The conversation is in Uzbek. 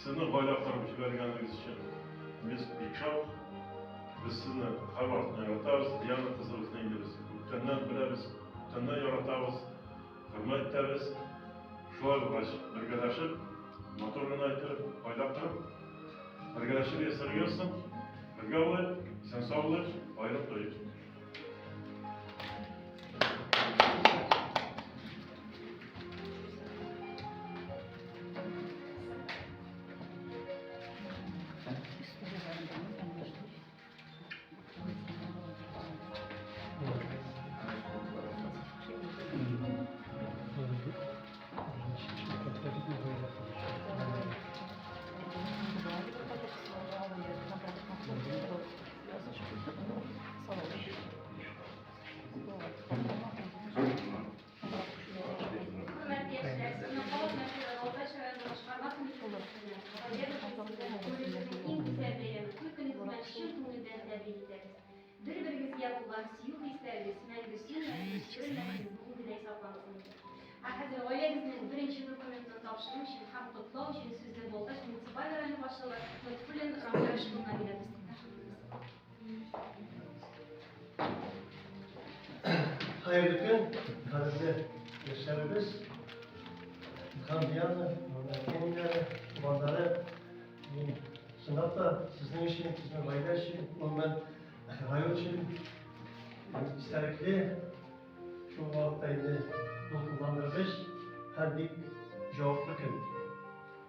Sizni g'oylalarimiz berganligingiz uchun biz bekor. Biz sizni har vaqt yaratamiz, yana qiziqishingiz o'tgandan bilamiz, o'tgandan yaratamiz, hurmat etamiz. Shular birgalashib, motorlarni aytib, qo'ylab turib, birgalashib yasirga olsin. Birga bo'lib, sen sog' bo'l, ayrilib qo'ying. Bir-birimizga bo'lgan suyuq hislarimiz mangu suyulmas, o'rnasiz bugungiday saqlansin. Haqida oilangizning birinchi dokumentini topshirish uchun ham qutlov uchun so'zli bo'lg'ach municipal rayon boshlig'i Lutfullin Ramzashevni bilamiz. Hayırlı gün, kaderde yaşlarımız, Kambiyanı, Kendileri, Mandarı, sınavda sizin için, sizin bayrağı için, ondan rayon için isterikli şu vaktaydı kullandırmış, her bir cevaplı gün.